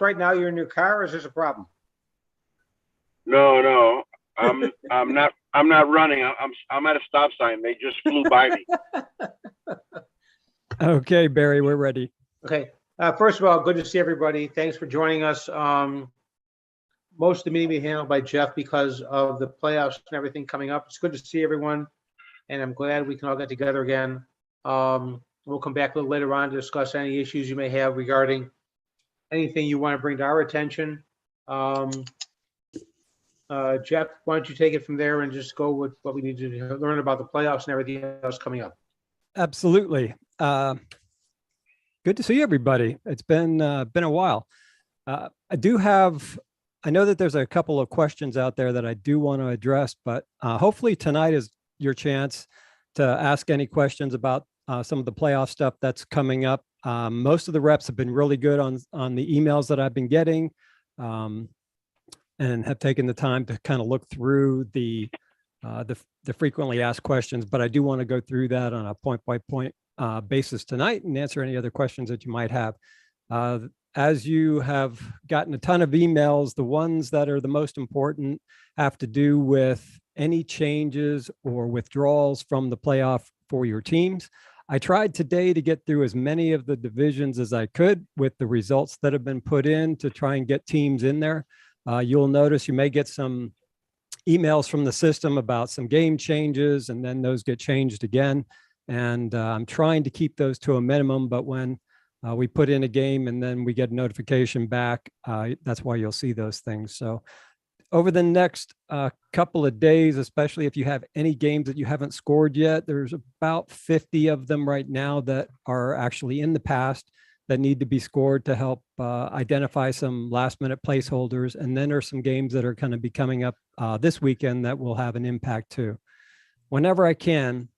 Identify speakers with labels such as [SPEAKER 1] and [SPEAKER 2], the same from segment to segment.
[SPEAKER 1] right now? You're in your car, or is this a problem?
[SPEAKER 2] No. I'm not running. I'm at a stop sign. They just flew by me.
[SPEAKER 3] Okay, Barry, we're ready.
[SPEAKER 1] Okay. First of all, good to see everybody. Thanks for joining us. Most of the meeting will be handled by Jeff because of the playoffs and everything coming up. It's good to see everyone, and I'm glad we can all get together again. We'll come back a little later on to discuss any issues you may have regarding anything you want to bring to our attention. Jeff, why don't you take it from there and just go with what we need to learn about the playoffs and everything else coming up.
[SPEAKER 3] Absolutely. Good to see everybody. It's been a while. I know that there's a couple of questions out there that I do want to address, but hopefully tonight is your chance to ask any questions about some of the playoff stuff that's coming up. Most of the reps have been really good on the emails that I've been getting, and have taken the time to kind of look through the frequently asked questions. But I do want to go through that on a point-by-point basis tonight and answer any other questions that you might have. As you have gotten a ton of emails, the ones that are the most important have to do with any changes or withdrawals from the playoff for your teams. I tried today to get through as many of the divisions as I could with the results that have been put in to try and get teams in there. You'll notice you may get some emails from the system about some game changes, and then those get changed again. And I'm trying to keep those to a minimum, but when we put in a game and then we get a notification back, that's why you'll see those things. So over the next couple of days, especially if you have any games that you haven't scored yet, there's about 50 of them right now that are actually in the past that need to be scored to help identify some last minute placeholders. And then there's some games that are going to be coming up this weekend that will have an impact too. Whenever I can,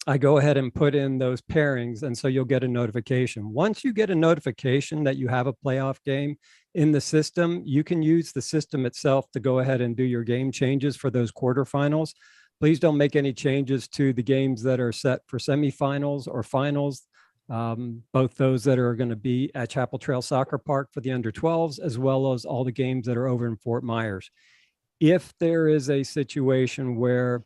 [SPEAKER 3] I go ahead and put in those pairings, and so you'll get a notification. Once you get a notification that you have a playoff game in the system, you can use the system itself to go ahead and do your game changes for those quarterfinals. Please don't make any changes to the games that are set for semifinals or finals, both those that are going to be at Chapel Trail Soccer Park for the under 12s, as well as all the games that are over in Fort Myers. If there is a situation where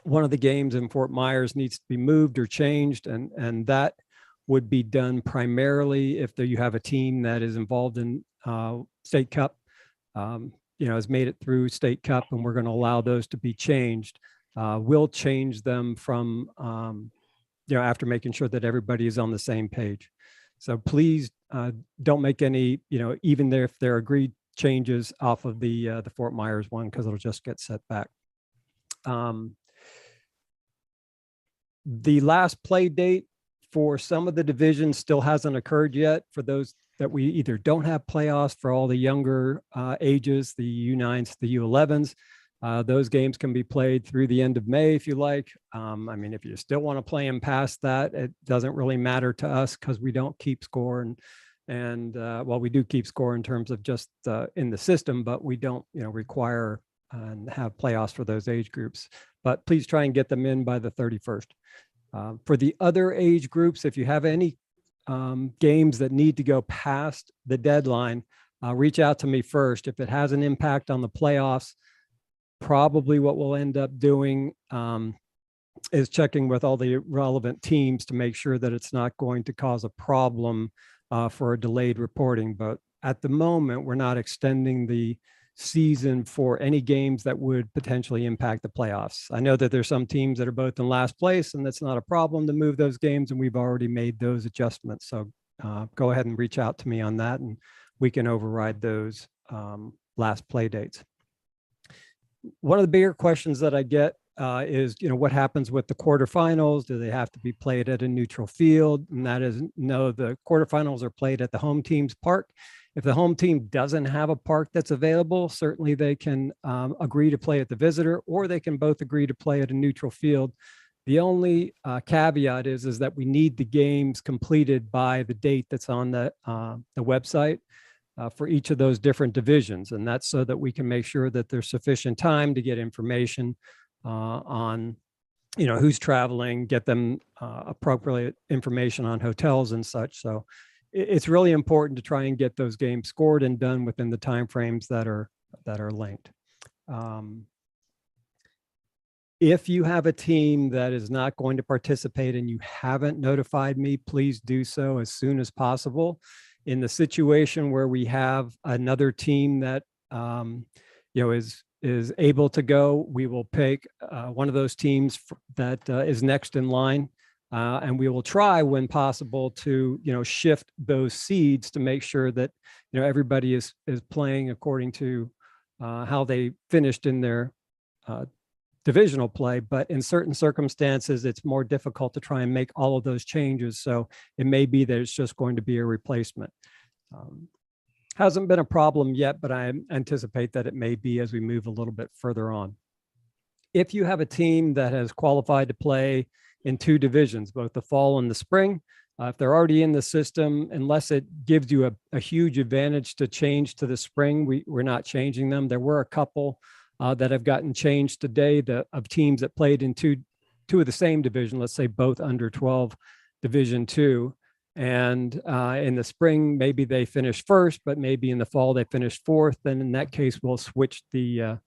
[SPEAKER 3] one of the games in Fort Myers needs to be moved or changed, and that would be done primarily if you have a team that is involved in State Cup, has made it through State Cup, and we're going to allow those to be changed. We'll change them from, after making sure that everybody is on the same page. So please don't make any, even if they're agreed changes off of the Fort Myers one, because it'll just get set back. The last play date for some of the divisions still hasn't occurred yet. For those that we either don't have playoffs for all the younger ages, the U9s, the U11s, those games can be played through the end of May if you like. If you still want to play them past that, it doesn't really matter to us because we don't keep score. And we do keep score in terms of just in the system, but we don't require and have playoffs for those age groups. But please try and get them in by the 31st. For the other age groups, if you have any games that need to go past the deadline, reach out to me first. If it has an impact on the playoffs, probably what we'll end up doing is checking with all the relevant teams to make sure that it's not going to cause a problem for a delayed reporting. But at the moment, we're not extending the season for any games that would potentially impact the playoffs. I know that there's some teams that are both in last place, and that's not a problem to move those games, and we've already made those adjustments. So go ahead and reach out to me on that, and we can override those last play dates. One of the bigger questions that I get is, what happens with the quarterfinals? Do they have to be played at a neutral field? And that is, no, the quarterfinals are played at the home team's park. If the home team doesn't have a park that's available, certainly they can agree to play at the visitor, or they can both agree to play at a neutral field. The only caveat is that we need the games completed by the date that's on the website for each of those different divisions. And that's so that we can make sure that there's sufficient time to get information on, who's traveling, get them appropriate information on hotels and such. So it's really important to try and get those games scored and done within the timeframes that are linked. If you have a team that is not going to participate and you haven't notified me, please do so as soon as possible. In the situation where we have another team that is able to go, we will pick one of those teams that is next in line, and we will try, when possible, to shift those seeds to make sure that everybody is playing according to how they finished in their divisional play. But in certain circumstances, it's more difficult to try and make all of those changes. So it may be that it's just going to be a replacement. Hasn't been a problem yet, but I anticipate that it may be as we move a little bit further on. If you have a team that has qualified to play in 2 divisions, both the fall and the spring, if they're already in the system, unless it gives you a huge advantage to change to the spring, we're not changing them. There were a couple that have gotten changed today of teams that played in two of the same division, let's say both under 12 Division II. And in the spring, maybe they finished first, but maybe in the fall they finished fourth. Then in that case, we'll switch the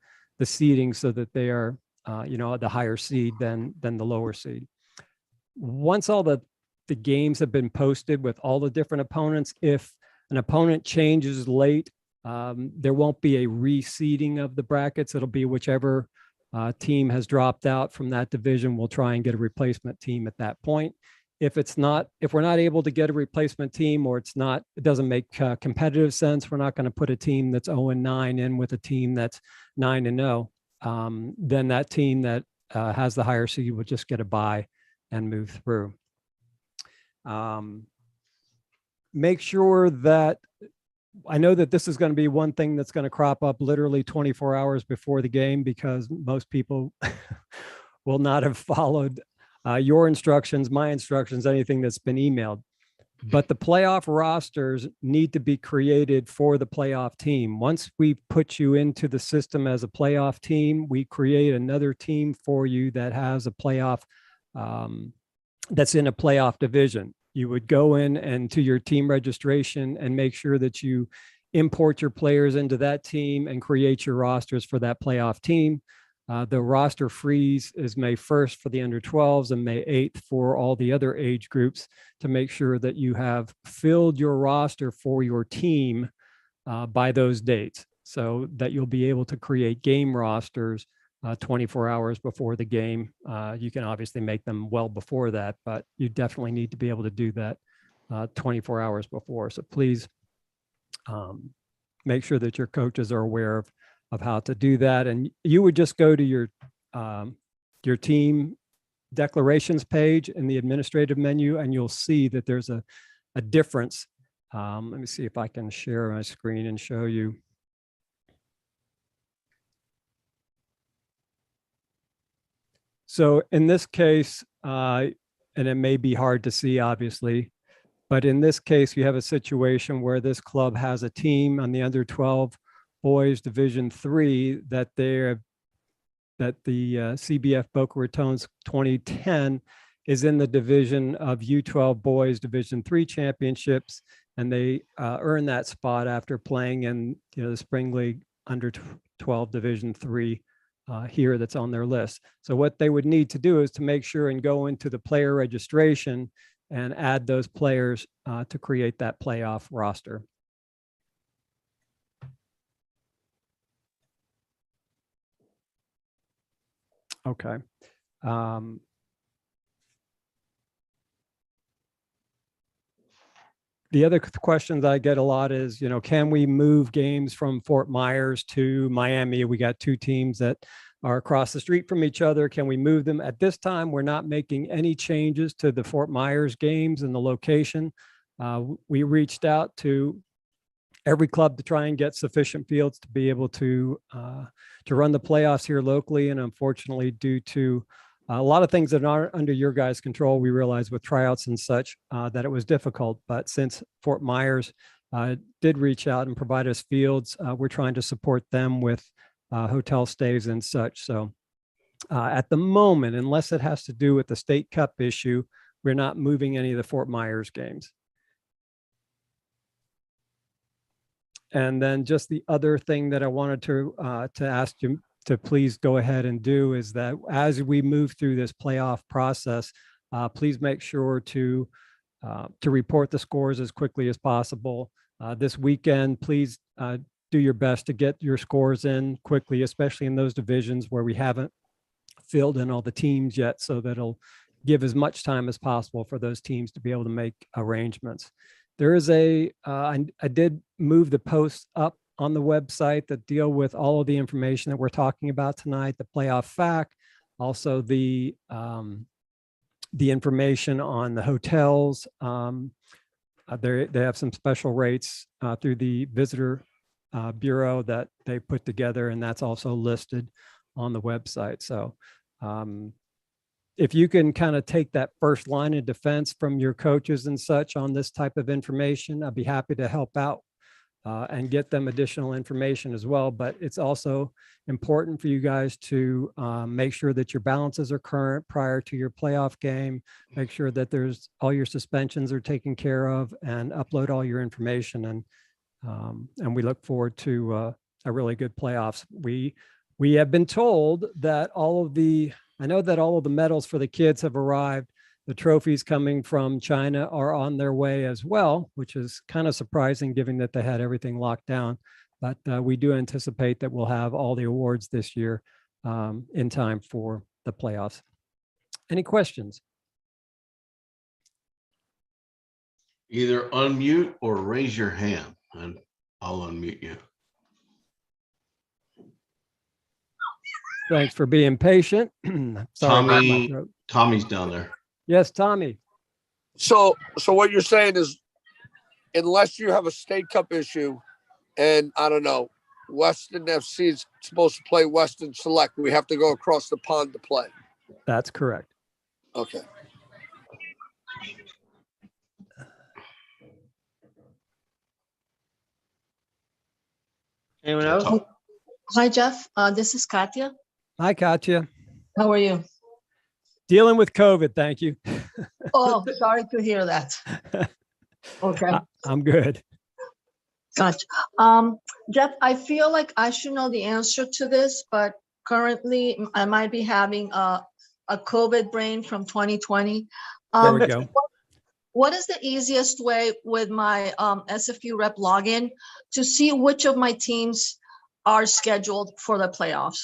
[SPEAKER 3] seeding so that they are, the higher seed than the lower seed. Once all the games have been posted with all the different opponents, if an opponent changes late, there won't be a reseeding of the brackets. It'll be whichever team has dropped out from that division. We'll try and get a replacement team at that point. If we're not able to get a replacement team, or it doesn't make competitive sense, we're not going to put a team that's 0-9 in with a team that's 9-0. Then that team that has the higher seed will just get a bye and move through. Make sure that, I know that this is going to be one thing that's going to crop up literally 24 hours before the game, because most people will not have followed your instructions, my instructions, anything that's been emailed. But the playoff rosters need to be created for the playoff team. Once we put you into the system as a playoff team, we create another team for you that has a playoff, that's in a playoff division. You would go in and to your team registration and make sure that you import your players into that team and create your rosters for that playoff team. The roster freeze is May 1st for the under 12s and May 8th for all the other age groups, to make sure that you have filled your roster for your team by those dates, so that you'll be able to create game rosters 24 hours before the game. You can obviously make them well before that, but you definitely need to be able to do that 24 hours before. So please make sure that your coaches are aware of how to do that. And you would just go to your team declarations page in the administrative menu, and you'll see that there's a difference. Let me see if I can share my screen and show you. So in this case, and it may be hard to see, obviously, but in this case, you have a situation where this club has a team on the under 12 boys Division III that the CBF Boca Raton's 2010 is in the division of U12 boys Division III championships, and they earn that spot after playing in the Spring League under 12 Division III here that's on their list. So what they would need to do is to make sure and go into the player registration and add those players to create that playoff roster. Okay. The other questions I get a lot is, can we move games from Fort Myers to Miami? We got 2 teams that are across the street from each other. Can we move them? At this time, we're not making any changes to the Fort Myers games and the location. We reached out to every club to try and get sufficient fields to be able to run the playoffs here locally. And unfortunately, due to a lot of things that aren't under your guys' control, we realized with tryouts and such that it was difficult. But since Fort Myers did reach out and provide us fields, we're trying to support them with hotel stays and such. So at the moment, unless it has to do with the State Cup issue, we're not moving any of the Fort Myers games. And then just the other thing that I wanted to ask you to please go ahead and do is that as we move through this playoff process, please make sure to report the scores as quickly as possible. This weekend, please do your best to get your scores in quickly, especially in those divisions where we haven't filled in all the teams yet, so that it'll give as much time as possible for those teams to be able to make arrangements. There is I did move the posts up on the website that deal with all of the information that we're talking about tonight, the playoff fact, also the information on the hotels. They have some special rates through the visitor bureau that they put together, and that's also listed on the website. So if you can kind of take that first line of defense from your coaches and such on this type of information, I'd be happy to help out and get them additional information as well. But it's also important for you guys to make sure that your balances are current prior to your playoff game. Make sure that all your suspensions are taken care of, and upload all your information. And we look forward to a really good playoffs. We have been told that I know that all of the medals for the kids have arrived. The trophies coming from China are on their way as well, which is kind of surprising given that they had everything locked down. But we do anticipate that we'll have all the awards this year in time for the playoffs. Any questions?
[SPEAKER 4] Either unmute or raise your hand, and I'll unmute you.
[SPEAKER 3] Thanks for being patient. Sorry about my throat.
[SPEAKER 4] Tommy's down there.
[SPEAKER 3] Yes, Tommy.
[SPEAKER 5] So what you're saying is, unless you have a state cup issue, and I don't know, Western FC is supposed to play Western Select, we have to go across the pond to play.
[SPEAKER 3] That's correct.
[SPEAKER 5] Okay.
[SPEAKER 1] Anyone else?
[SPEAKER 6] Hi, Jeff. This is Katya.
[SPEAKER 3] Hi, Katya.
[SPEAKER 6] How are you?
[SPEAKER 3] Dealing with COVID, thank you.
[SPEAKER 6] Oh, sorry to hear that. Okay.
[SPEAKER 3] I'm good.
[SPEAKER 6] Gotcha. Jeff, I feel like I should know the answer to this, but currently I might be having a COVID brain from 2020.
[SPEAKER 3] There we go.
[SPEAKER 6] What is the easiest way with my SFU rep login to see which of my teams are scheduled for the playoffs?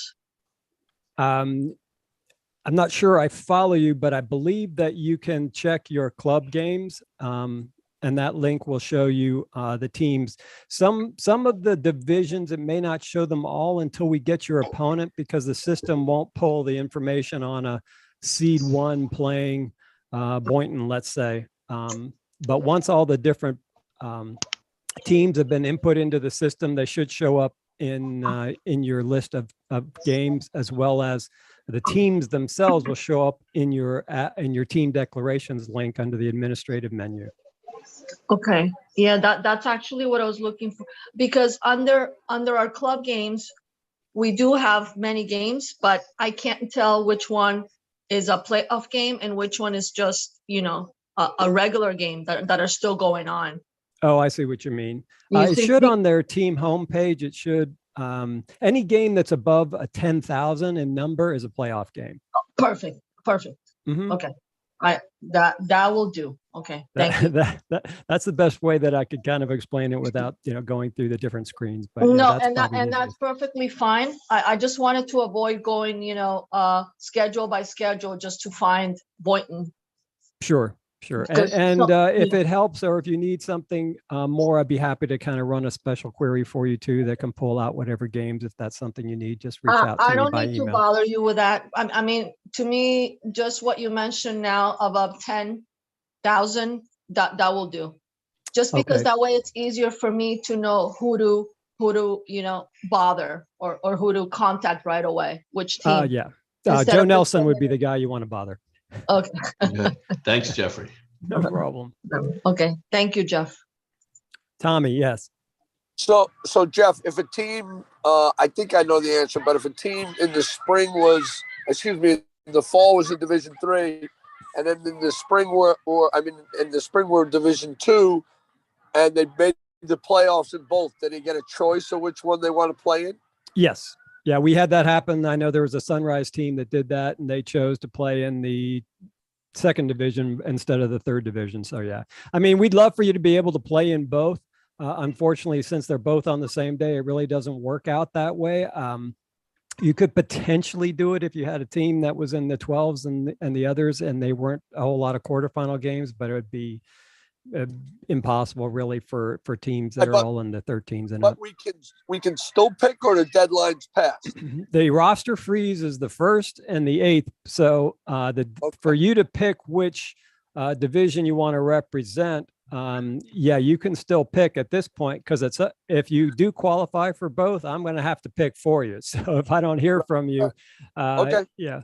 [SPEAKER 3] I'm not sure I follow you, but I believe that you can check your club games, and that link will show you the teams. Some of the divisions, it may not show them all until we get your opponent, because the system won't pull the information on a seed 1 playing Boynton, let's say. But once all the different teams have been input into the system, they should show up in your list of games, as well as the teams themselves will show up in your team declarations link under the administrative menu.
[SPEAKER 6] Okay. Yeah, that's actually what I was looking for, because under our club games, we do have many games, but I can't tell which one is a playoff game and which one is just, a regular game that are still going on.
[SPEAKER 3] Oh, I see what you mean. It should, on their team homepage, it should, any game that's above a 10,000 in number is a playoff game.
[SPEAKER 6] Perfect.
[SPEAKER 3] Mm-hmm.
[SPEAKER 6] Okay. That will do. Okay. Thank you.
[SPEAKER 3] That's the best way that I could kind of explain it without, going through the different screens. But
[SPEAKER 6] no, that's perfectly fine. I just wanted to avoid going, schedule by schedule just to find Boynton. Sure.
[SPEAKER 3] And if it helps, or if you need something more, I'd be happy to kind of run a special query for you too that can pull out whatever games. If that's something you need, just reach out to me by email.
[SPEAKER 6] I don't need to bother you with that. I mean, to me, just what you mentioned now, above 10,000, that will do. Just because that way it's easier for me to know who to bother or who to contact right away. Which team?
[SPEAKER 3] Joe Nelson would be the guy you want to bother.
[SPEAKER 6] Okay.
[SPEAKER 4] Thanks, Jeffrey.
[SPEAKER 3] No problem.
[SPEAKER 6] Okay. Thank you, Jeff.
[SPEAKER 3] Tommy, yes.
[SPEAKER 5] So Jeff, if a team, I think I know the answer, but if a team in the spring in the fall was in Division 3, and then in the spring in the spring were Division 2, and they made the playoffs in both, do they get a choice of which one they want to play in?
[SPEAKER 3] Yes. Yeah, we had that happen. I know there was a Sunrise team that did that, and they chose to play in the second division instead of the third division. So yeah, I mean, we'd love for you to be able to play in both. Unfortunately, since they're both on the same day, it really doesn't work out that way. You could potentially do it if you had a team that was in the 12s and the others, and they weren't a whole lot of quarterfinal games, but it would be impossible really for teams that are all in the 13s and
[SPEAKER 5] But
[SPEAKER 3] up.
[SPEAKER 5] we can still pick, or the deadline's passed.
[SPEAKER 3] The roster freeze is the 1st and the 8th. So for you to pick which division you want to represent, yeah, you can still pick at this point, because if you do qualify for both, I'm going to have to pick for you. So if I don't hear from you,
[SPEAKER 5] Okay.
[SPEAKER 3] yeah.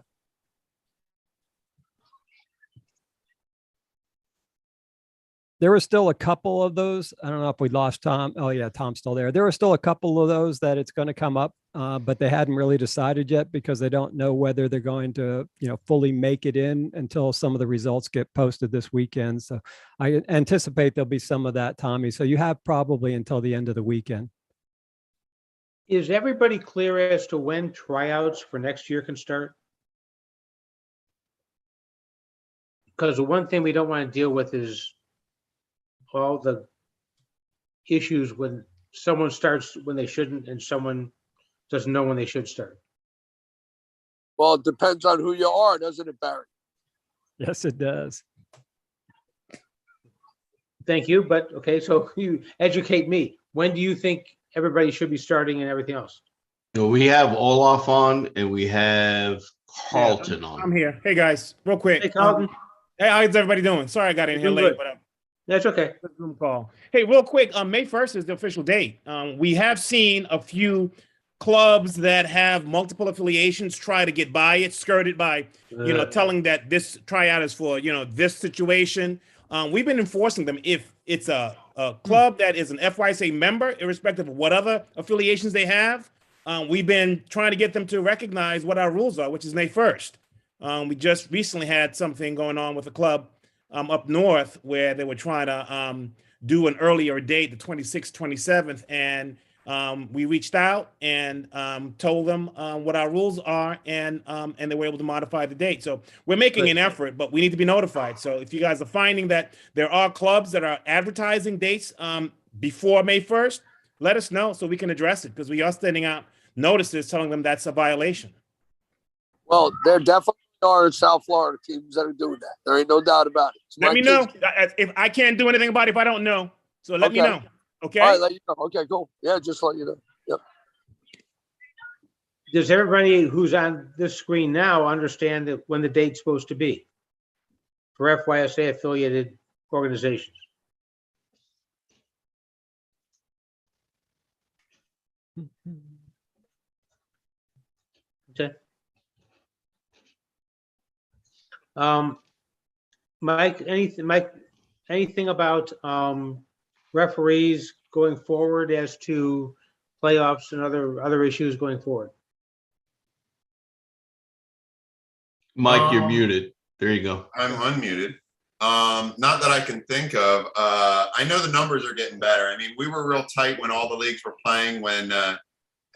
[SPEAKER 3] There were still a couple of those. I don't know if we lost Tom. Oh yeah, Tom's still there. There were still a couple of those that it's going to come up, but they hadn't really decided yet because they don't know whether they're going to, fully make it in until some of the results get posted this weekend. So I anticipate there'll be some of that, Tommy. So you have probably until the end of the weekend.
[SPEAKER 1] Is everybody clear as to when tryouts for next year can start? Because the one thing we don't want to deal with is all the issues when someone starts when they shouldn't and someone doesn't know when they should start.
[SPEAKER 5] Well, it depends on who you are, doesn't it, Barry?
[SPEAKER 3] Yes, it does.
[SPEAKER 1] Thank you, but okay, so you educate me. When do you think everybody should be starting and everything else?
[SPEAKER 4] We have Olaf on and we have Carlton
[SPEAKER 7] I'm
[SPEAKER 4] on.
[SPEAKER 7] here. Hey guys, real quick.
[SPEAKER 1] Hey, Carlton.
[SPEAKER 7] Hey, how's everybody doing? Sorry I got in here
[SPEAKER 1] Doing
[SPEAKER 7] late,
[SPEAKER 1] good.
[SPEAKER 7] but
[SPEAKER 1] That's okay.
[SPEAKER 7] Zoom call. Hey, real quick, May 1st is the official date. We have seen a few clubs that have multiple affiliations try to get by it, skirted by, telling that this tryout is for, this situation. We've been enforcing them. If it's a club that is an FYSA member, irrespective of what other affiliations they have, we've been trying to get them to recognize what our rules are, which is May 1st. We just recently had something going on with a club up north where they were trying to do an earlier date, the 26th, 27th, and we reached out and told them what our rules are, and they were able to modify the date. So we're making an effort, but we need to be notified. So if you guys are finding that there are clubs that are advertising dates before May 1st, let us know so we can address it, because we are sending out notices telling them that's a violation.
[SPEAKER 5] Well, there definitely are in South Florida teams that are doing that. There ain't no doubt about it.
[SPEAKER 7] Let me know if I can't do anything about it if I don't know. So let me know. Okay.
[SPEAKER 5] All right, let you know. Okay, cool. Yeah, just let you know. Yep.
[SPEAKER 1] Does everybody who's on this screen now understand that when the date's supposed to be for FYSA affiliated organizations? Okay. Mike, anything about referees going forward as to playoffs and other issues going forward?
[SPEAKER 4] Mike, you're muted. There you go.
[SPEAKER 8] I'm unmuted. Not that I can think of. I know the numbers are getting better. I mean, we were real tight when all the leagues were playing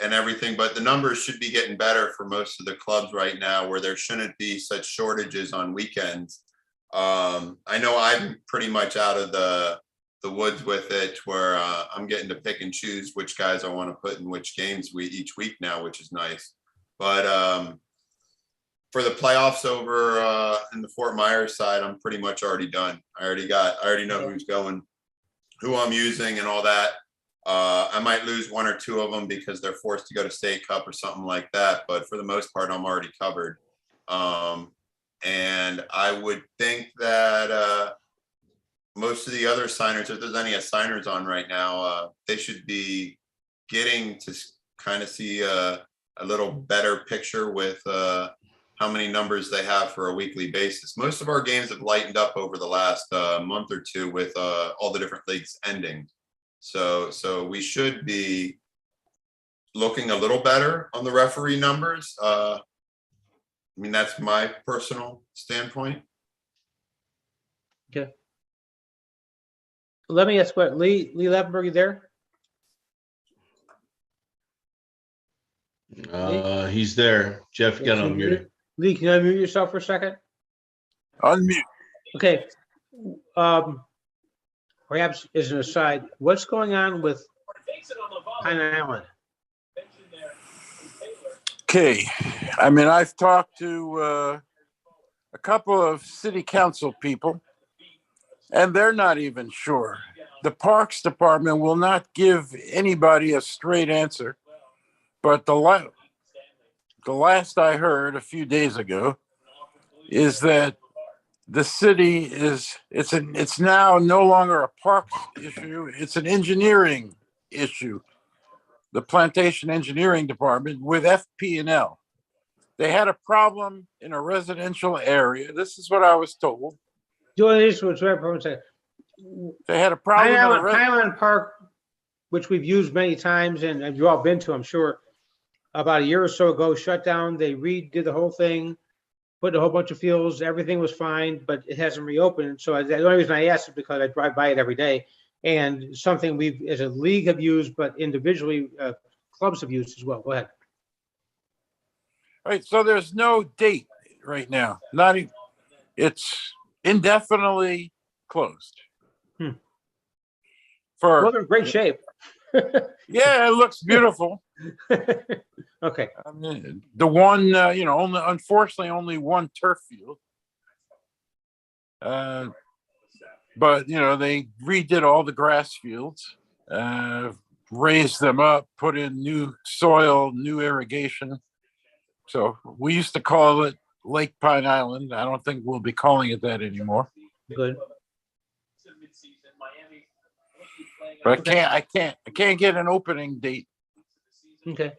[SPEAKER 8] and everything, but the numbers should be getting better for most of the clubs right now, where there shouldn't be such shortages on weekends. I know I'm pretty much out of the woods with it, where I'm getting to pick and choose which guys I want to put in which games each week now, which is nice. But for the playoffs over in the Fort Myers side, I'm pretty much already done. I already know who's going, who I'm using and all that. I might lose one or two of them because they're forced to go to State Cup or something like that. But for the most part, I'm already covered. And I would think that most of the other signers, if there's any signers on right now, they should be getting to kind of see a little better picture with how many numbers they have for a weekly basis. Most of our games have lightened up over the last month or two with all the different leagues ending. So we should be looking a little better on the referee numbers. I mean, that's my personal standpoint.
[SPEAKER 1] Okay. Let me ask what, Lee Levenberg, you there?
[SPEAKER 4] He's there. Jeff, got
[SPEAKER 1] Can you-
[SPEAKER 4] unmuted.
[SPEAKER 1] Lee, can you unmute yourself for a second?
[SPEAKER 5] Unmute.
[SPEAKER 1] Okay. Perhaps as an aside, what's going on with Pine Island?
[SPEAKER 9] Okay, I mean, I've talked to a couple of city council people, and they're not even sure. The Parks Department will not give anybody a straight answer, but the last I heard a few days ago is that the city it's now no longer a parks issue, it's an engineering issue. The Plantation Engineering Department with FP&L. They had a problem in a residential area. This is what I was told.
[SPEAKER 1] Doing this was what everyone said.
[SPEAKER 9] They had a
[SPEAKER 1] Pine
[SPEAKER 9] problem in a
[SPEAKER 1] Island Park, which we've used many times and you've all been to, I'm sure, about a year or so ago, shut down. They redid the whole thing, put a whole bunch of fields. Everything was fine, but it hasn't reopened. So the only reason I asked is because I drive by it every day. And something we've, as a league, have used, but individually, clubs have used as well. Go ahead.
[SPEAKER 9] All right, so there's no date right now. Not even, it's indefinitely closed.
[SPEAKER 1] Well, they're in great shape.
[SPEAKER 9] Yeah, it looks beautiful.
[SPEAKER 1] Okay.
[SPEAKER 9] I mean, the one, only unfortunately only one turf field. But they redid all the grass fields, raised them up, put in new soil, new irrigation. So we used to call it Lake Pine Island. I don't think we'll be calling it that anymore.
[SPEAKER 1] Good.
[SPEAKER 9] But I can't get an opening date.
[SPEAKER 1] Okay.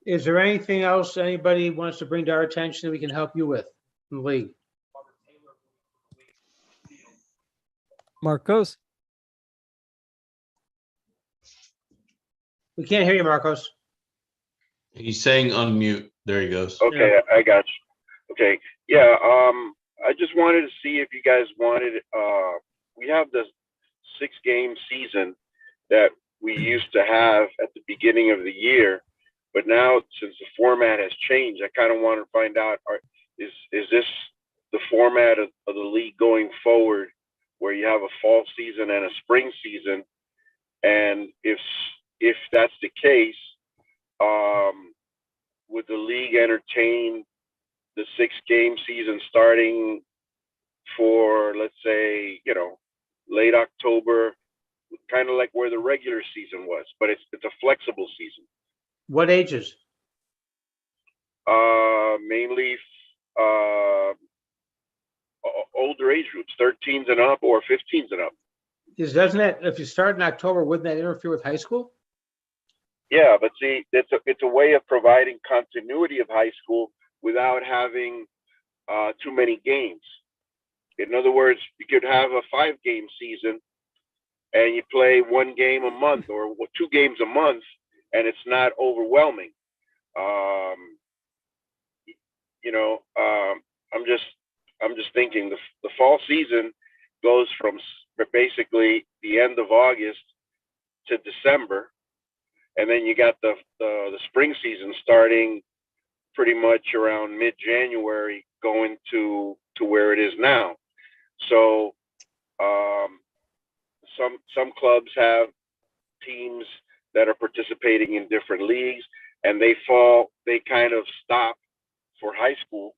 [SPEAKER 1] Is there anything else anybody wants to bring to our attention that we can help you with in the league?
[SPEAKER 3] Marcos?
[SPEAKER 1] We can't hear you, Marcos.
[SPEAKER 4] He's saying unmute. There he goes.
[SPEAKER 2] Okay, I got you. Okay, yeah. I just wanted to see if you guys wanted. We have this 6-game season that we used to have at the beginning of the year, but now since the format has changed, I kind of want to find out: is this the format of the league going forward, where you have a fall season and a spring season? And if that's the case, would the league entertain the 6-game season starting for, let's say, late October, kind of like where the regular season was, but it's a flexible season.
[SPEAKER 1] What ages?
[SPEAKER 2] Mainly older age groups, 13s and up or 15s and up.
[SPEAKER 1] Doesn't that, if you start in October, wouldn't that interfere with high school?
[SPEAKER 2] Yeah, but see, it's a way of providing continuity of high school without having too many games. In other words, you could have a 5-game season and you play 1 game a month or 2 games a month, and it's not overwhelming. I'm just thinking the fall season goes from basically the end of August to December, and then you got the spring season starting pretty much around mid-January, going to where it is now. So some clubs have teams that are participating in different leagues, and they kind of stop for high school,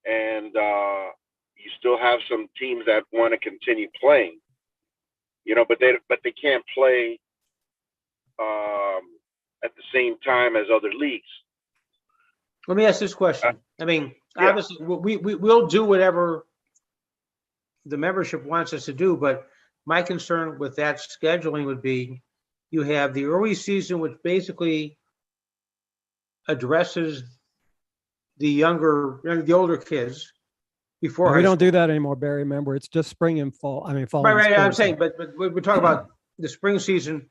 [SPEAKER 2] and you still have some teams that want to continue playing, but they can't play at the same time as other leagues.
[SPEAKER 1] Let me ask this question. I mean,
[SPEAKER 2] yeah.
[SPEAKER 1] Obviously, we'll do whatever the membership wants us to do, but my concern with that scheduling would be you have the early season, which basically addresses the older kids before
[SPEAKER 3] We
[SPEAKER 1] high
[SPEAKER 3] don't
[SPEAKER 1] school.
[SPEAKER 3] do that anymore, Barry. Remember, it's just spring and fall. I mean, fall. and
[SPEAKER 1] Right.
[SPEAKER 3] spring,
[SPEAKER 1] I'm
[SPEAKER 3] so-
[SPEAKER 1] saying, but we're talking about the spring season,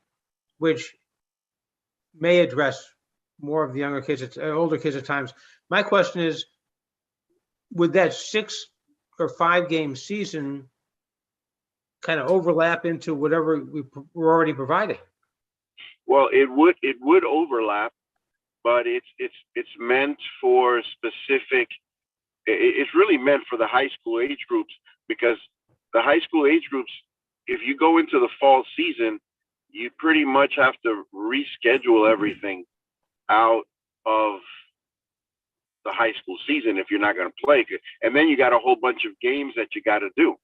[SPEAKER 1] which may address more of the younger kids, older kids at times. My question is, would that 6 or 5-game season kind of overlap into whatever we're already providing.
[SPEAKER 2] Well, it would overlap, but it's meant for specific. It's really meant for the high school age groups, because the high school age groups, if you go into the fall season, you pretty much have to reschedule everything out of the high school season if you're not going to play. And then you got a whole bunch of games that you got to do.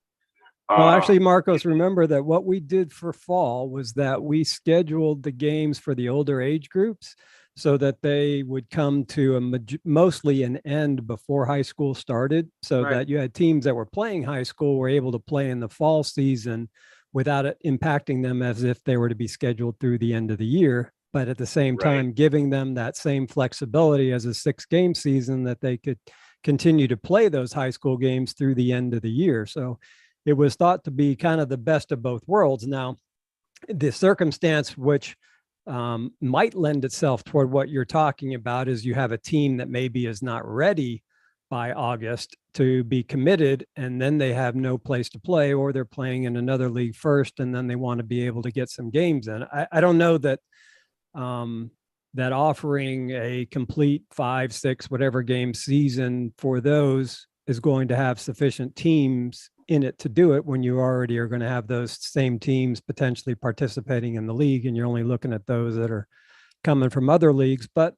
[SPEAKER 3] Well, actually, Marcos, remember that what we did for fall was that we scheduled the games for the older age groups so that they would come to mostly an end before high school started, so
[SPEAKER 1] Right.
[SPEAKER 3] that you had teams that were playing high school were able to play in the fall season without it impacting them as if they were to be scheduled through the end of the year. But at the same time, giving them that same flexibility as a 6-game season, that they could continue to play those high school games through the end of the year. So it was thought to be kind of the best of both worlds. Now, the circumstance which might lend itself toward what you're talking about is you have a team that maybe is not ready by August to be committed, and then they have no place to play, or they're playing in another league first, and then they want to be able to get some games in. I don't know that that offering a complete 5, 6, whatever game season for those is going to have sufficient teams in it to do it, when you already are going to have those same teams potentially participating in the league, and you're only looking at those that are coming from other leagues. But,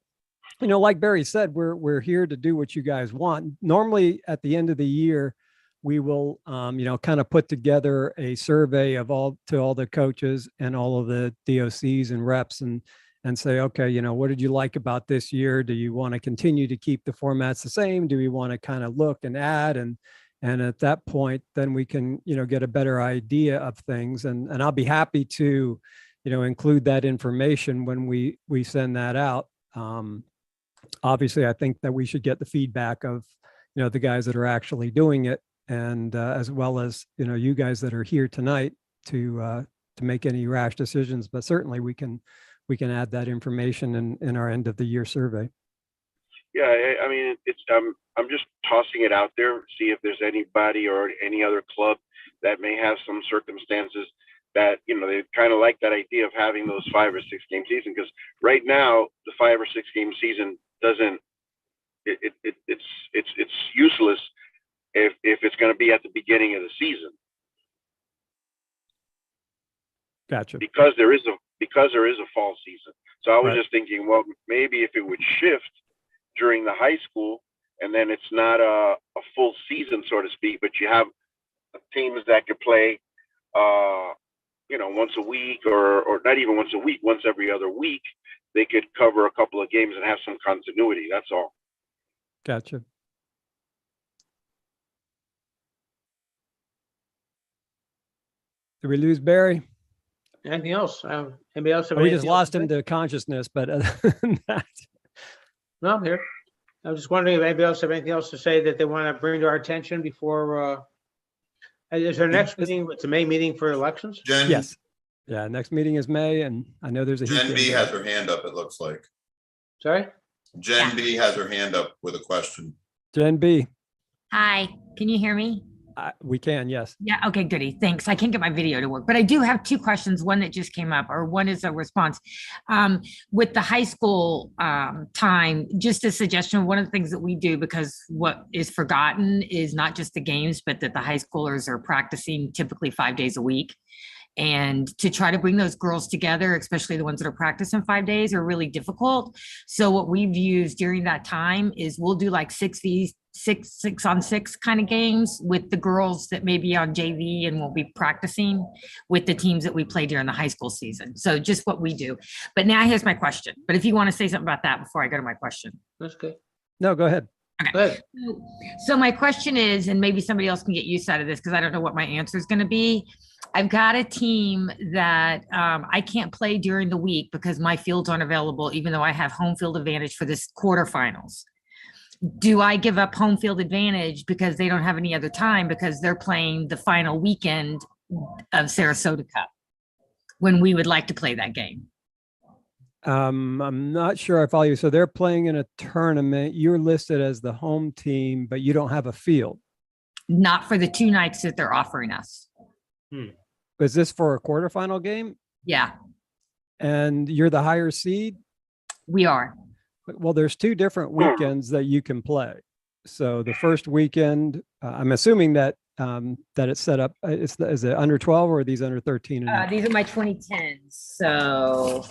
[SPEAKER 3] you know, like Barry said, we're here to do what you guys want. Normally at the end of the year, we will, you know, kind of put together a survey of all the coaches and all of the DOCs and reps, and say, okay, you know, what did you like about this year? Do you want to continue to keep the formats the same? Do we want to kind of look and add? And at that point, then we can, you know, get a better idea of things. And I'll be happy to, you know, include that information when we send that out. Obviously, I think that we should get the feedback of, you know, the guys that are actually doing it, and as well as, you know, you guys that are here tonight to make any rash decisions. But certainly we can add that information in our end of the year survey.
[SPEAKER 2] Yeah, I mean, I'm just tossing it out there, see if there's anybody or any other club that may have some circumstances that, you know, they kind of like that idea of having those 5 or 6 game season. Because right now, the 5 or 6 game season doesn't, it's useless if it's going to be at the beginning of the season.
[SPEAKER 3] Gotcha.
[SPEAKER 2] Because there is a fall season. So I was
[SPEAKER 3] Right.
[SPEAKER 2] just thinking, well, maybe if it would shift during the high school, and then it's not a full season, so to speak, but you have teams that could play, you know, once a week, or not even once a week, once every other week, they could cover a couple of games and have some continuity. That's all.
[SPEAKER 3] Gotcha. Did we lose Barry?
[SPEAKER 1] Anything else? Anybody else? Have
[SPEAKER 3] We just
[SPEAKER 1] anything else
[SPEAKER 3] lost
[SPEAKER 1] to
[SPEAKER 3] him
[SPEAKER 1] say?
[SPEAKER 3] to consciousness, but other than that,
[SPEAKER 1] No, I'm here. I was just wondering if anybody else have anything else to say that they want to bring to our attention before, is our next meeting, it's a May meeting for elections?
[SPEAKER 8] Jen,
[SPEAKER 3] yes. Yeah, next meeting is May, and I know there's a heat
[SPEAKER 8] Jen B
[SPEAKER 3] game
[SPEAKER 8] has
[SPEAKER 3] going.
[SPEAKER 8] her hand up, it looks like.
[SPEAKER 1] Sorry?
[SPEAKER 8] Jen B has her hand up with a question.
[SPEAKER 3] Jen B,
[SPEAKER 10] Hi, can you hear me?
[SPEAKER 3] we can, yes.
[SPEAKER 10] Yeah, okay, goody. Thanks. I can't get my video to work, but I do have 2 questions. One that just came up, or one is a response. With the high school time, just a suggestion, one of the things that we do, because what is forgotten is not just the games, but that the high schoolers are practicing typically 5 days a week. And to try to bring those girls together, especially the ones that are practicing 5 days, are really difficult. So what we've used during that time is we'll do like 6-on-6 kind of games with the girls that may be on JV, and we'll be practicing with the teams that we play during the high school season. So just what we do. But now here's my question. But if you want to say something about that before I go to my question.
[SPEAKER 1] That's good.
[SPEAKER 3] No, go ahead.
[SPEAKER 1] Go ahead.
[SPEAKER 10] So my question is, and maybe somebody else can get used out of this because I don't know what my answer is going to be. I've got a team that I can't play during the week because my fields aren't available, even though I have home field advantage for this quarterfinals. Do I give up home field advantage because they don't have any other time because they're playing the final weekend of Sarasota Cup when we would like to play that game?
[SPEAKER 3] I'm not sure I follow you. So they're playing in a tournament. You're listed as the home team, but you don't have a field.
[SPEAKER 10] Not for the 2 nights that they're offering us.
[SPEAKER 3] is this for a quarterfinal game?
[SPEAKER 10] Yeah,
[SPEAKER 3] And you're the higher seed?
[SPEAKER 10] we are.
[SPEAKER 3] Well, there's two different weekends that you can play. So the first weekend, I'm assuming that that it's set up. Is it under 12 or are these under 13?
[SPEAKER 10] These are my 2010s. So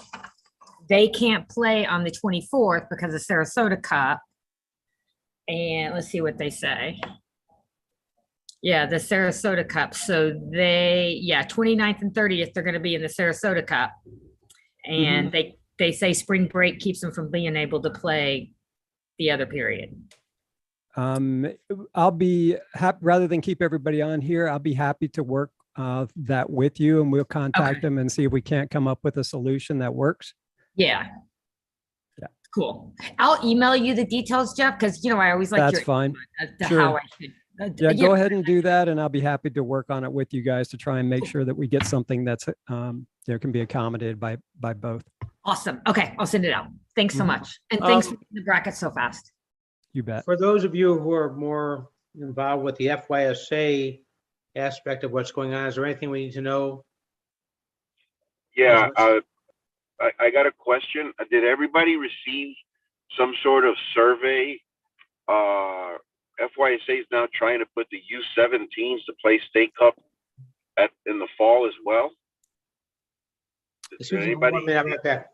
[SPEAKER 10] they can't play on the 24th because of Sarasota Cup. And let's see what they say. Yeah, the Sarasota Cup. So 29th and 30th, they're going to be in the Sarasota Cup. And they say spring break keeps them from being able to play the other period.
[SPEAKER 3] I'll be happy, rather than keep everybody on here, I'll be happy to work that with you, and we'll contact them and see if we can't come up with a solution that works.
[SPEAKER 10] Yeah.
[SPEAKER 3] Yeah.
[SPEAKER 10] Cool. I'll email you the details, Jeff, because I always like
[SPEAKER 3] That's
[SPEAKER 10] your
[SPEAKER 3] fine.
[SPEAKER 10] as to
[SPEAKER 3] Sure.
[SPEAKER 10] how I should.
[SPEAKER 3] Yeah, go ahead and do that, and I'll be happy to work on it with you guys to try and make sure that we get something that's can be accommodated by both.
[SPEAKER 10] Awesome. Okay, I'll send it out. Thanks so
[SPEAKER 3] Mhm.
[SPEAKER 10] much, and thanks for making the bracket so fast.
[SPEAKER 3] You bet.
[SPEAKER 1] For those of you who are more involved with the FYSA aspect of what's going on, is there anything we need to know?
[SPEAKER 2] Yeah, I got a question. Did everybody receive some sort of survey? FYSA is now trying to put the U17s to play state cup in the fall as well.
[SPEAKER 1] Excuse me, 1 minute, I'll be right back.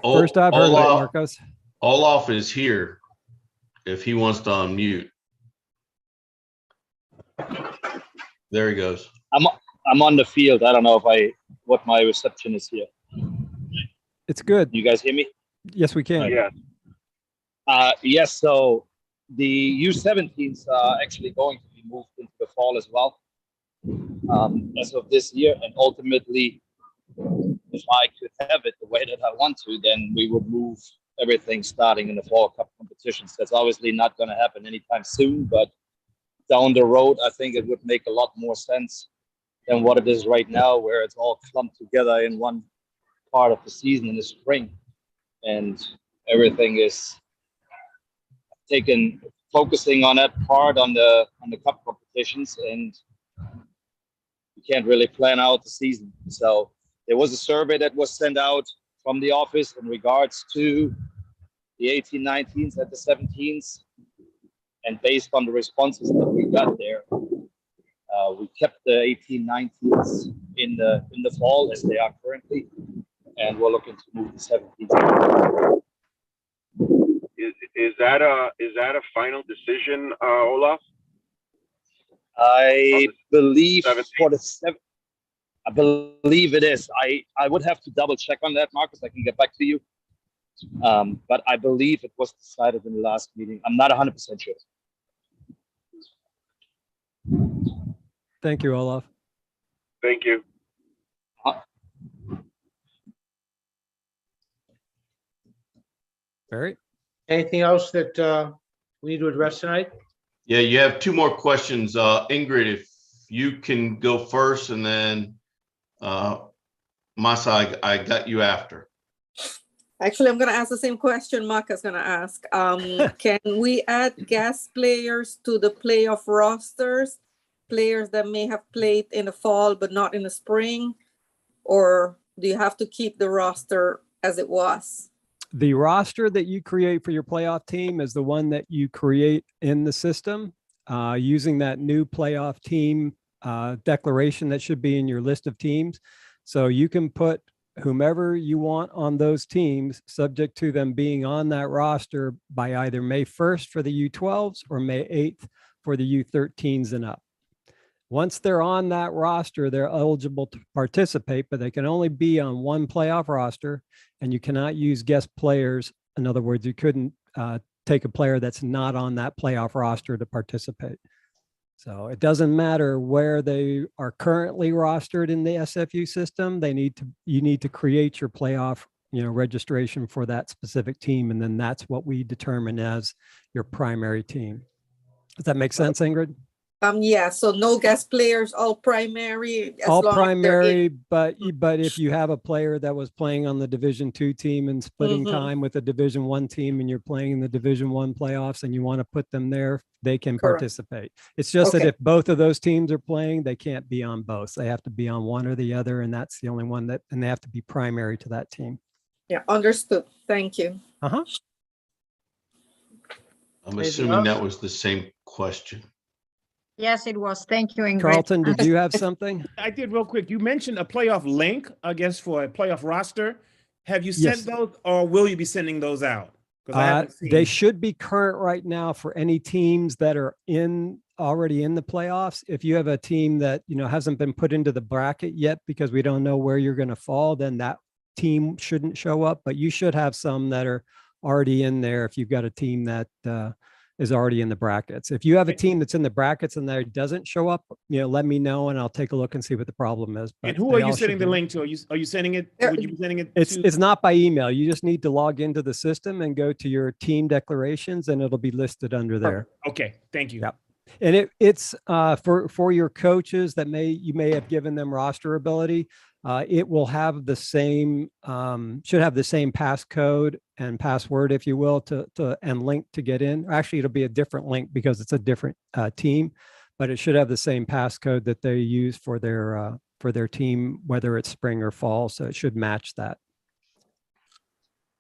[SPEAKER 3] First I've heard of it,
[SPEAKER 4] Olaf,
[SPEAKER 3] Marcos.
[SPEAKER 4] Olaf is here if he wants to unmute. There he goes.
[SPEAKER 11] I'm on the field. I don't know what my reception is here.
[SPEAKER 3] It's good.
[SPEAKER 11] You guys hear me?
[SPEAKER 3] Yes, we can.
[SPEAKER 2] Yeah.
[SPEAKER 11] Yes. So the U17s are actually going to be moved into the fall as well, as of this year. And ultimately, if I could have it the way that I want to, then we would move everything starting in the fall cup competitions. That's obviously not going to happen anytime soon, but down the road, I think it would make a lot more sense than what it is right now, where it's all clumped together in one part of the season in the spring, and everything is focusing on that part on the cup competitions, and you can't really plan out the season. So there was a survey that was sent out from the office in regards to the 18-19s and the 17s, and based on the responses that we got there, we kept the 18-19s in the fall as they are currently, and we're looking to move the 17s.
[SPEAKER 2] Is that a final decision, Olaf?
[SPEAKER 11] I believe for the 7. I believe it is. I would have to double check on that, Marcus. I can get back to you. But I believe it was decided in the last meeting. I'm not 100% sure.
[SPEAKER 3] Thank you, Olaf.
[SPEAKER 2] Thank you.
[SPEAKER 3] Barry?
[SPEAKER 1] Anything else that we need to address tonight?
[SPEAKER 4] Yeah, you have two more questions. Ingrid, if you can go first, and then Masa, I got you after.
[SPEAKER 12] Actually, I'm going to ask the same question Mark is going to ask. Can we add guest players to the playoff rosters? Players that may have played in the fall but not in the spring? Or do you have to keep the roster as it was?
[SPEAKER 3] The roster that you create for your playoff team is the one that you create in the system using that new playoff team declaration that should be in your list of teams. So you can put whomever you want on those teams, subject to them being on that roster by either May 1st for the U12s or May 8th for the U13s and up. Once they're on that roster, they're eligible to participate, but they can only be on one playoff roster, and you cannot use guest players. In other words, you couldn't take a player that's not on that playoff roster to participate. So it doesn't matter where they are currently rostered in the SFU system. You need to create your playoff, registration for that specific team, and then that's what we determine as your primary team. Does that make sense, Ingrid?
[SPEAKER 12] Yeah, so no guest players, all primary. as
[SPEAKER 3] All
[SPEAKER 12] long as they're
[SPEAKER 3] primary,
[SPEAKER 12] in.
[SPEAKER 3] but if you have a player that was playing on the Division II team and splitting
[SPEAKER 12] Mhm.
[SPEAKER 3] time with a Division I team and you're playing in the Division I playoffs and you want to put them there, they can
[SPEAKER 12] Correct.
[SPEAKER 3] participate. It's just that
[SPEAKER 12] Okay.
[SPEAKER 3] if both of those teams are playing, they can't be on both. They have to be on one or the other, and that's the only one and they have to be primary to that team.
[SPEAKER 12] Yeah, understood. Thank you.
[SPEAKER 3] Uh-huh.
[SPEAKER 4] I'm
[SPEAKER 1] Anything
[SPEAKER 4] assuming
[SPEAKER 1] else?
[SPEAKER 4] that was the same question.
[SPEAKER 10] Yes, it was. Thank you, Ingrid.
[SPEAKER 3] Carlton, did you have something?
[SPEAKER 7] I did real quick. You mentioned a playoff link, I guess, for a playoff roster. Have you sent
[SPEAKER 3] Yes.
[SPEAKER 7] those, or will you be sending those out? Because I haven't seen.
[SPEAKER 3] They should be current right now for any teams that are already in the playoffs. If you have a team that, hasn't been put into the bracket yet because we don't know where you're going to fall, then that team shouldn't show up, but you should have some that are already in there if you've got a team that is already in the brackets. If you have a team that's in the brackets and there doesn't show up, let me know and I'll take a look and see what the problem is. But
[SPEAKER 7] And who
[SPEAKER 3] they
[SPEAKER 7] are you
[SPEAKER 3] all should
[SPEAKER 7] sending the
[SPEAKER 3] be-
[SPEAKER 7] link to? Are you sending it?
[SPEAKER 12] There-
[SPEAKER 7] Would you be sending it?
[SPEAKER 3] It's
[SPEAKER 7] to?
[SPEAKER 3] it's not by email. You just need to log into the system and go to your team declarations and it'll be listed under there.
[SPEAKER 7] Okay, thank you.
[SPEAKER 3] Yep. And it's for your coaches that you may have given them roster ability. It will have the same should have the same passcode and password, if you will, and link to get in. Actually, it'll be a different link because it's a different team, but it should have the same passcode that they use for their team, whether it's spring or fall. So it should match that.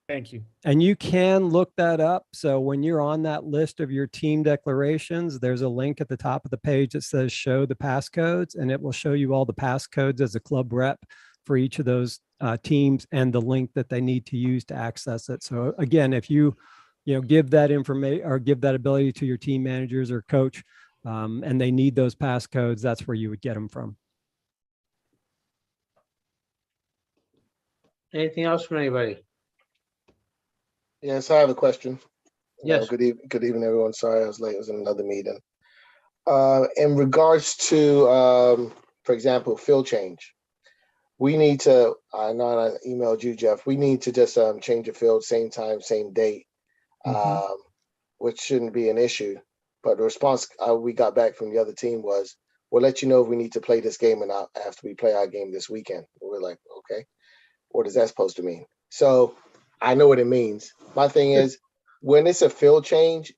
[SPEAKER 7] Thank you.
[SPEAKER 3] And you can look that up. So when you're on that list of your team declarations, there's a link at the top of the page that says show the passcodes, and it will show you all the passcodes as a club rep for each of those teams and the link that they need to use to access it. So again, if you give that information or give that ability to your team managers or coach, and they need those passcodes, that's where you would get them from.
[SPEAKER 1] Anything else from anybody?
[SPEAKER 13] Yes, I have a question.
[SPEAKER 1] Yes.
[SPEAKER 13] Good evening, everyone. Sorry I was late. I was in another meeting. In regards to, for example, field change, we need to, I know I emailed you, Jeff, we need to just change the field, same time, same date, which shouldn't be an issue. But the response we got back from the other team was, we'll let you know if we need to play this game or not after we play our game this weekend. We're like, okay, what is that supposed to mean? So I know what it means. My thing is, when it's a field change,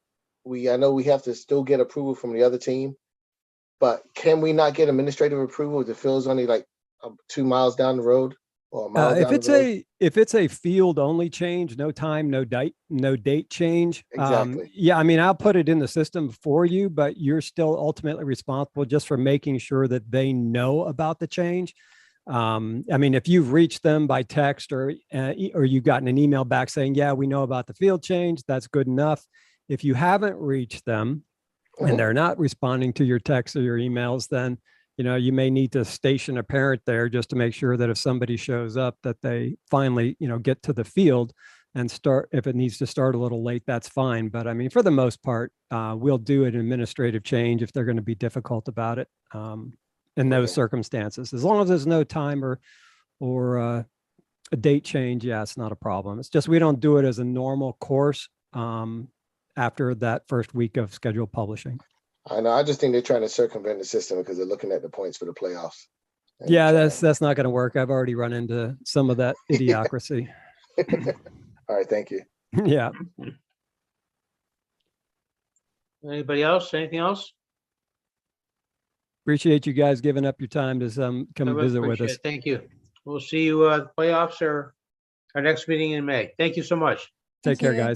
[SPEAKER 13] I know we have to still get approval from the other team, but can we not get administrative approval if the field's only like 2 miles down the road or a mile down the road?
[SPEAKER 3] If it's a field only change, no time, no date change.
[SPEAKER 13] Exactly.
[SPEAKER 3] Yeah, I mean, I'll put it in the system for you, but you're still ultimately responsible just for making sure that they know about the change. I mean, if you've reached them by text or you've gotten an email back saying, yeah, we know about the field change, that's good enough. If you haven't reached them and they're not responding to your texts or your emails, then, you may need to station a parent there just to make sure that if somebody shows up that they finally, get to the field and start. If it needs to start a little late, that's fine. But I mean, for the most part, we'll do an administrative change if they're going to be difficult about it. In those circumstances, as long as there's no time or a date change, yeah, it's not a problem. It's just we don't do it as a normal course after that first week of scheduled publishing.
[SPEAKER 13] I know. I just think they're trying to circumvent the system because they're looking at the points for the playoffs.
[SPEAKER 3] Yeah, that's not going to work. I've already run into some of that idiocracy.
[SPEAKER 13] All right, thank you.
[SPEAKER 3] Yeah.
[SPEAKER 1] Anybody else? Anything else?
[SPEAKER 3] Appreciate you guys giving up your time to come
[SPEAKER 1] I really
[SPEAKER 3] visit with
[SPEAKER 1] appreciate
[SPEAKER 3] us.
[SPEAKER 1] it. Thank you. We'll see you playoffs or our next meeting in May. Thank you so much.
[SPEAKER 3] Take care, guys.